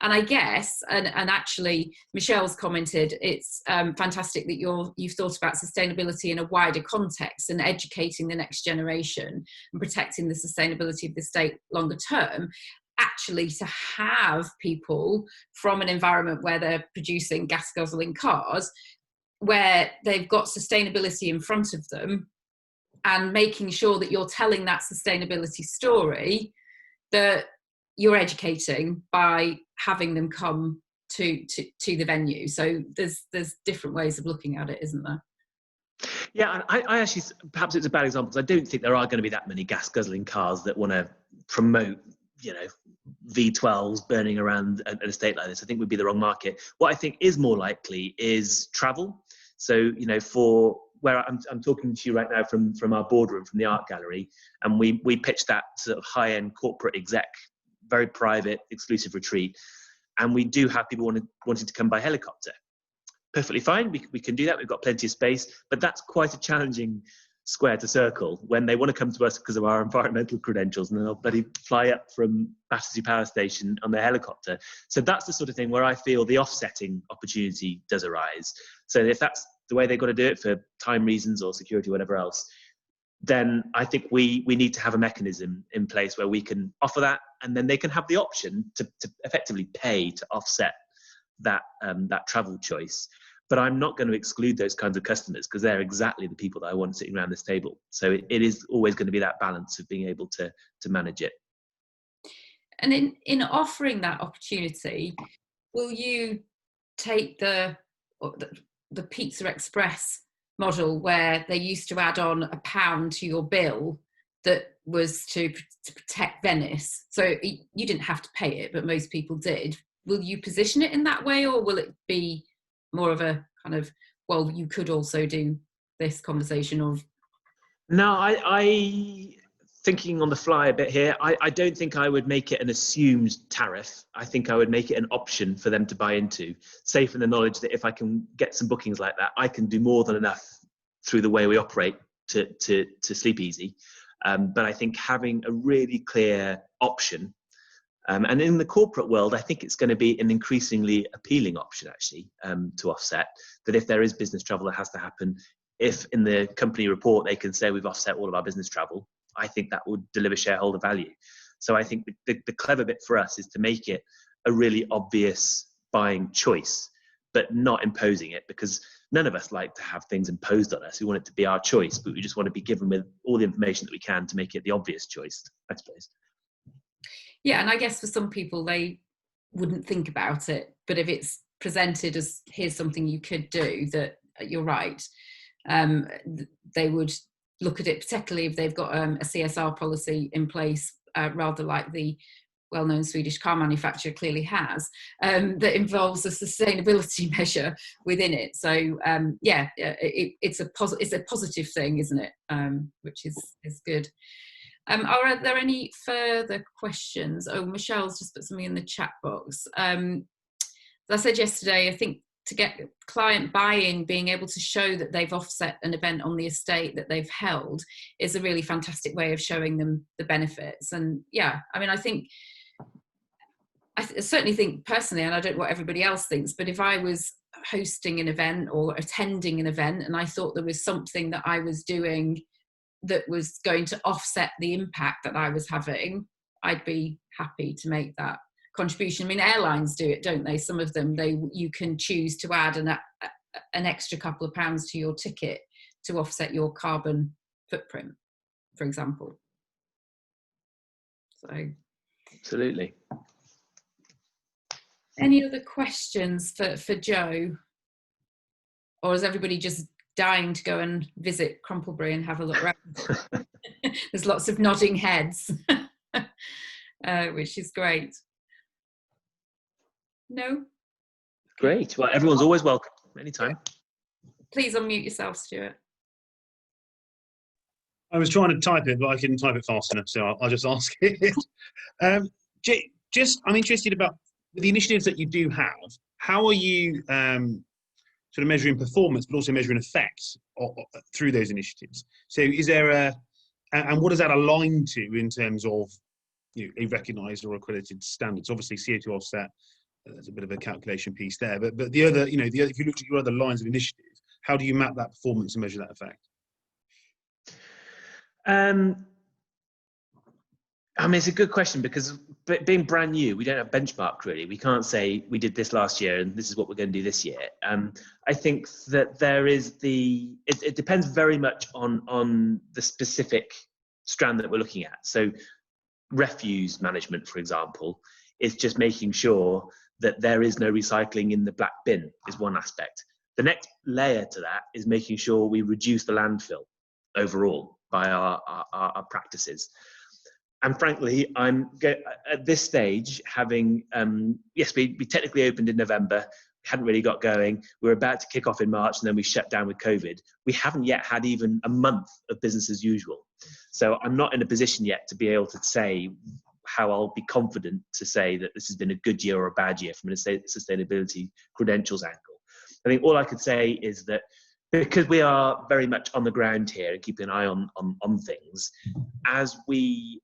And I guess, and actually Michelle's commented, it's fantastic that you've thought about sustainability in a wider context and educating the next generation and protecting the sustainability of the estate longer term. Actually, to have people from an environment where they're producing gas guzzling cars, where they've got sustainability in front of them, and making sure that you're telling that sustainability story, that you're educating by having them come to the venue. So there's different ways of looking at it, isn't there? Yeah, and I actually, perhaps it's a bad example, because I don't think there are going to be that many gas guzzling cars that want to promote V12s burning around an estate like this. I think would be the wrong market. What I think is more likely is travel. So for where I'm talking to you right now from our boardroom, from the art gallery, and we pitched that sort of high-end corporate exec, very private, exclusive retreat, and we do have people wanting to come by helicopter. Perfectly fine, we can do that. We've got plenty of space, but that's quite a challenging square to circle when they want to come to us because of our environmental credentials, and then they'll bloody fly up from Battersea Power Station on their helicopter. So that's the sort of thing where I feel the offsetting opportunity does arise. So if that's the way they've got to do it for time reasons or security or whatever else, then I think we need to have a mechanism in place where we can offer that, and then they can have the option to effectively pay to offset that travel choice. But I'm not going to exclude those kinds of customers, because they're exactly the people that I want sitting around this table. So it is always going to be that balance of being able to manage it. And in offering that opportunity, will you take the Pizza Express model, where they used to add on £1 to your bill that was to protect Venice? So you didn't have to pay it, but most people did. Will you position it in that way, or will it be more of a kind of, well, you could also do this conversation of? No, I thinking on the fly a bit here, I don't think I would make it an assumed tariff. I think I would make it an option for them to buy into, safe in the knowledge that if I can get some bookings like that, I can do more than enough through the way we operate to sleep easy. But I think having a really clear option, and in the corporate world, I think it's going to be an increasingly appealing option, actually, to offset, that if there is business travel that has to happen, if in the company report they can say we've offset all of our business travel, I think that would deliver shareholder value. So I think the clever bit for us is to make it a really obvious buying choice, but not imposing it, because none of us like to have things imposed on us. We want it to be our choice, but we just want to be given with all the information that we can to make it the obvious choice, I suppose. Yeah, and I guess for some people, they wouldn't think about it, but if it's presented as here's something you could do, that you're right, they would look at it, particularly if they've got a CSR policy in place, rather like the well-known Swedish car manufacturer clearly has, that involves a sustainability measure within it. So it's a positive thing, isn't it? Which is good. Are there any further questions? Oh, Michelle's just put something in the chat box. As I said yesterday, I think to get client buy-in, being able to show that they've offset an event on the estate that they've held is a really fantastic way of showing them the benefits. And yeah, I mean, I certainly think personally, and I don't know what everybody else thinks, but if I was hosting an event or attending an event and I thought there was something that I was doing that was going to offset the impact that I was having, I'd be happy to make that contribution. I mean, airlines do it, don't they? Some of them, you can choose to add an extra couple of pounds to your ticket to offset your carbon footprint, for example. So, absolutely. Any other questions for Joe? Or is everybody just dying to go and visit Crumplebury and have a look around? There's lots of nodding heads, which is great. No? Great. Well, everyone's always welcome, anytime. Please unmute yourself, Stuart. I was trying to type it, but I couldn't type it fast enough, so I'll just ask it. I'm interested about the initiatives that you do have. How are you sort of measuring performance, but also measuring effects through those initiatives? So is there and what does that align to in terms of a recognised or accredited standards? Obviously, CO2 offset, there's a bit of a calculation piece there, but the other, if you look at your other lines of initiative, how do you map that performance and measure that effect? I mean, it's a good question, because being brand new, we don't have benchmark really. We can't say we did this last year and this is what we're going to do this year. I think that there is it depends very much on the specific strand that we're looking at. So refuse management, for example, is just making sure that there is no recycling in the black bin is one aspect. The next layer to that is making sure we reduce the landfill overall by our practices. And frankly, I'm at this stage having, yes, we technically opened in November, hadn't really got going. We were about to kick off in March and then we shut down with COVID. We haven't yet had even a month of business as usual. So I'm not in a position yet to be able to say how I'll be confident to say that this has been a good year or a bad year from a sustainability credentials angle. I think all I could say is that because we are very much on the ground here and keeping an eye on things, as we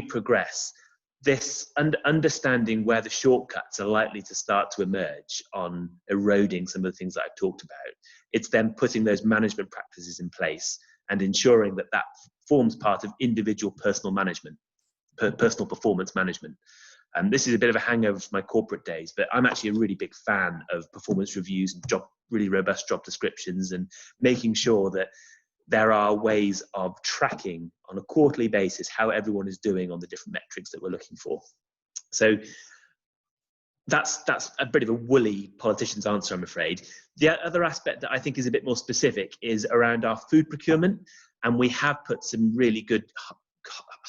progress, this understanding where the shortcuts are likely to start to emerge on eroding some of the things that I've talked about, it's then putting those management practices in place and ensuring that that forms part of individual personal management, personal performance management. This is a bit of a hangover from my corporate days, but I'm actually a really big fan of performance reviews and really robust job descriptions, and making sure that there are ways of tracking on a quarterly basis how everyone is doing on the different metrics that we're looking for. So that's a bit of a woolly politician's answer, I'm afraid. The other aspect that I think is a bit more specific is around our food procurement, and we have put some really good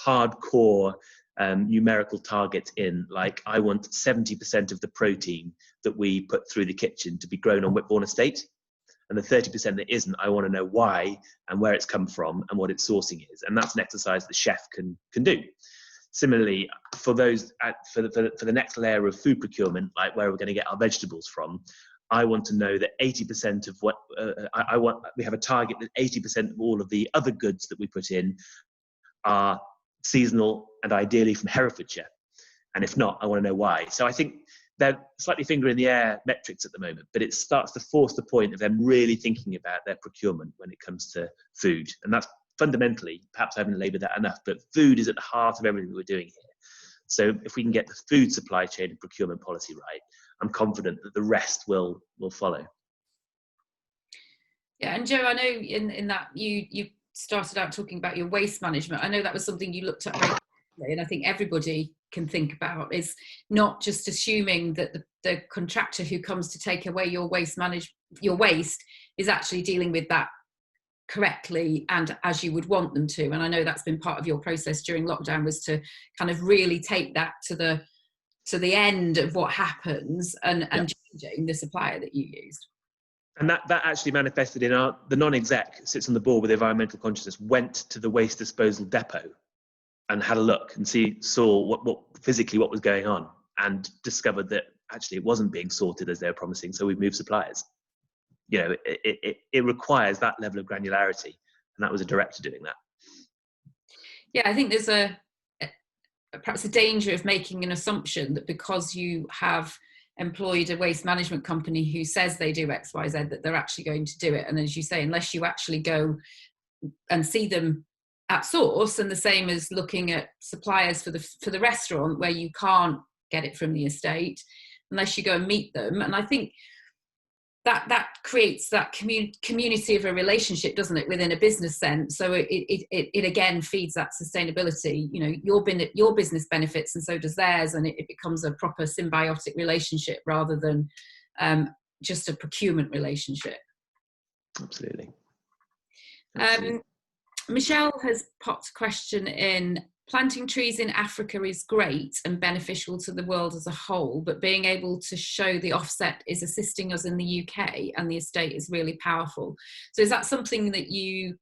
hardcore numerical targets in, like I want 70% of the protein that we put through the kitchen to be grown on Whitbourne Estate, and the 30% that isn't, I want to know why and where it's come from and what its sourcing is, and that's an exercise the chef can do. Similarly, for those for the next layer of food procurement, like where we're going to get our vegetables from, I want to know that 80% of what we have a target that 80% of all of the other goods that we put in are seasonal and ideally from Herefordshire, and if not, I want to know why. So I think they're slightly finger in the air metrics at the moment, but it starts to force the point of them really thinking about their procurement when it comes to food. And that's fundamentally, perhaps I haven't laboured that enough, but food is at the heart of everything that we're doing here. So if we can get the food supply chain and procurement policy right, I'm confident that the rest will follow. Yeah, and Joe, I know in that you started out talking about your waste management. I know that was something you looked at very closely, and I think everybody can think about is not just assuming that the contractor who comes to take away your waste is actually dealing with that correctly and as you would want them to. And I know that's been part of your process during lockdown, was to kind of really take that to the end of what happens and changing the supplier that you used. And that actually manifested in the non-exec sits on the board with environmental consciousness, went to the waste disposal depot and had a look and saw what physically what was going on, and discovered that actually it wasn't being sorted as they were promising. So we've moved suppliers. You know, it requires that level of granularity, and that was a director doing that. Yeah, I think there's perhaps a danger of making an assumption that because you have employed a waste management company who says they do X, Y, Z, that they're actually going to do it. And as you say, unless you actually go and see them at source, and the same as looking at suppliers for the restaurant where you can't get it from the estate unless you go and meet them. And I think that creates that community of a relationship, doesn't it, within a business sense? So it again feeds that sustainability. You know, your business benefits and so does theirs, and it becomes a proper symbiotic relationship rather than just a procurement relationship. Absolutely. Michelle has popped a question in. Planting trees in Africa is great and beneficial to the world as a whole, but being able to show the offset is assisting us in the UK, and the estate is really powerful. So is that something that you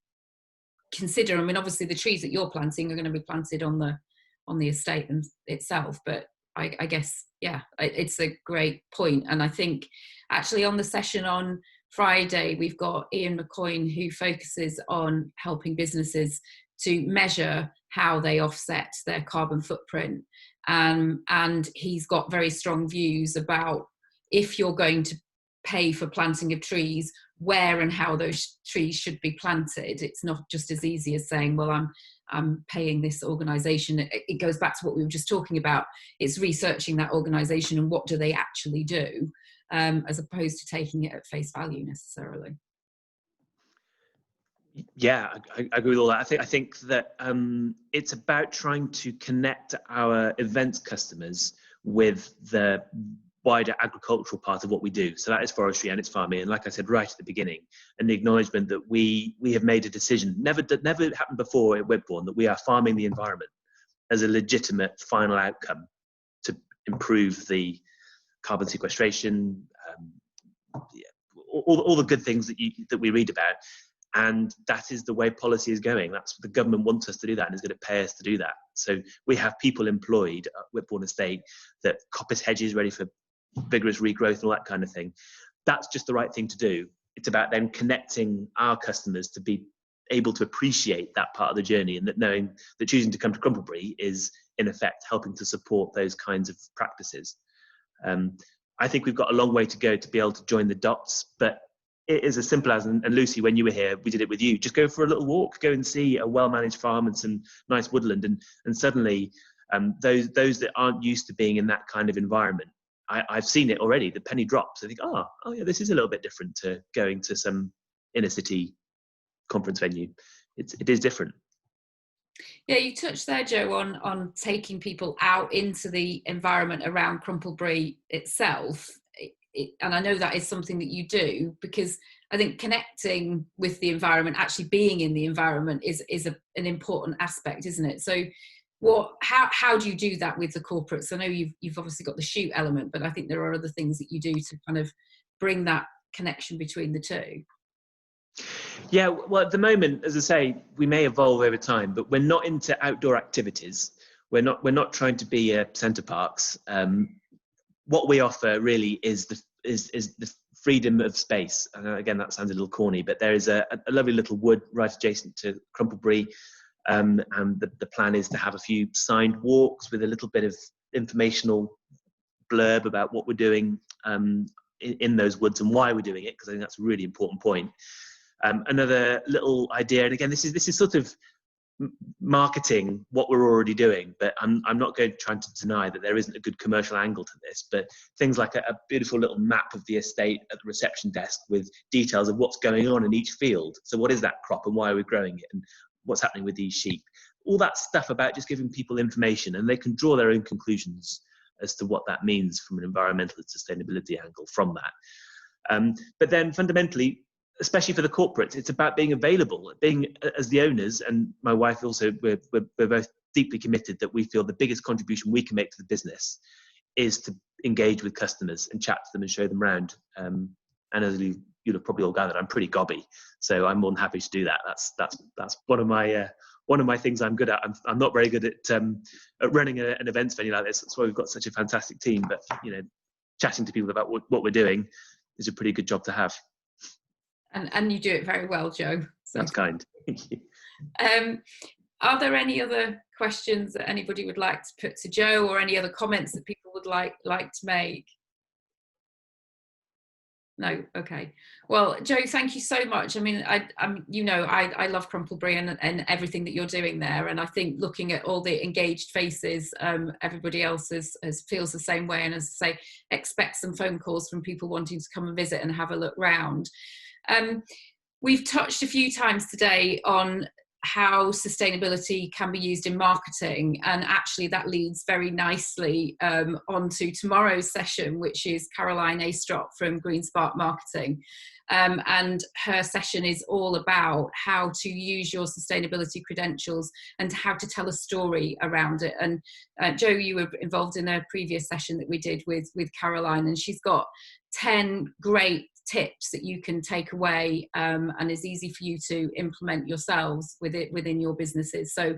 consider? I mean, obviously the trees that you're planting are going to be planted on the estate itself, but I guess, yeah, it's a great point. And I think actually on the session on Friday, we've got Ian McCoyne, who focuses on helping businesses to measure how they offset their carbon footprint. And he's got very strong views about if you're going to pay for planting of trees, where and how those trees should be planted. It's not just as easy as saying, well, I'm paying this organisation. It goes back to what we were just talking about. It's researching that organisation and what do they actually do, as opposed to taking it at face value necessarily. Yeah, I agree with all that. I think that it's about trying to connect our events customers with the wider agricultural part of what we do. So that is forestry and it's farming. And like I said right at the beginning, and the acknowledgement that we have made a decision, never happened before at Whitbourne, that we are farming the environment as a legitimate final outcome to improve the carbon sequestration, all the good things that we read about. And that is the way policy is going. That's what the government wants us to do, that, and is going to pay us to do that. So we have people employed at Whitbourne Estate that coppice hedges ready for vigorous regrowth and all that kind of thing. That's just the right thing to do. It's about then connecting our customers to be able to appreciate that part of the journey, and that knowing that choosing to come to Crumplebury is in effect helping to support those kinds of practices. I think we've got a long way to go to be able to join the dots, but it is as simple as, and Lucy, when you were here, we did it with you. Just go for a little walk, go and see a well-managed farm and some nice woodland, and suddenly those that aren't used to being in that kind of environment, I've seen it already. The penny drops. I think, oh yeah, this is a little bit different to going to some inner city conference venue. It is different. Yeah, you touched there, Joe, on taking people out into the environment around Crumplebury itself. And I know that is something that you do, because I think connecting with the environment, actually being in the environment is an important aspect, isn't it? So how do you do that with the corporates? I know you've obviously got the shoot element, but I think there are other things that you do to kind of bring that connection between the two. Yeah, well, at the moment, as I say, we may evolve over time, but we're not into outdoor activities. We're not trying to be centre parks. What we offer really is the freedom of space. And again, that sounds a little corny, but there is a lovely little wood right adjacent to Crumplebury, and the plan is to have a few signed walks with a little bit of informational blurb about what we're doing in those woods and why we're doing it, because I think that's a really important point. Another little idea, and again, this is sort of marketing what we're already doing, but I'm not going to try to deny that there isn't a good commercial angle to this, but things like a beautiful little map of the estate at the reception desk with details of what's going on in each field. So what is that crop and why are we growing it, and what's happening with these sheep? All that stuff about just giving people information, and they can draw their own conclusions as to what that means from an environmental and sustainability angle from that. But then fundamentally, especially for the corporates, it's about being available, being as the owners, and my wife also, we're both deeply committed that we feel the biggest contribution we can make to the business is to engage with customers and chat to them and show them around. And as you'll have probably all gathered, I'm pretty gobby, so I'm more than happy to do that. That's one of my one of my things I'm good at. I'm not very good at running an events venue like this. That's why we've got such a fantastic team. But chatting to people about what we're doing is a pretty good job to have. And you do it very well, Joe. So. That's kind. Thank you. Are there any other questions that anybody would like to put to Joe, or any other comments that people would like to make? No. Okay. Well, Joe, thank you so much. I mean, I love Crumplebury and everything that you're doing there. And I think looking at all the engaged faces, everybody else feels the same way. And as I say, expect some phone calls from people wanting to come and visit and have a look round. We've touched a few times today on how sustainability can be used in marketing, and actually that leads very nicely onto tomorrow's session, which is Caroline Astrop from Green Spark Marketing, and her session is all about how to use your sustainability credentials and how to tell a story around it. And Joe, you were involved in a previous session that we did with Caroline, and she's got 10 great tips that you can take away, and is easy for you to implement yourselves within your businesses. So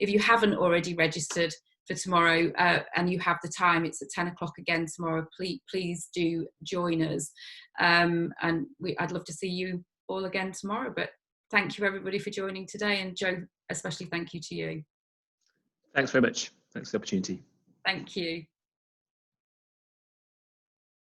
if you haven't already registered for tomorrow and you have the time, it's at 10 o'clock again tomorrow, please do join us, and I'd love to see you all again tomorrow. But thank you everybody for joining today, and Joe, especially thank you to you. Thanks very much. Thanks for the opportunity. Thank you.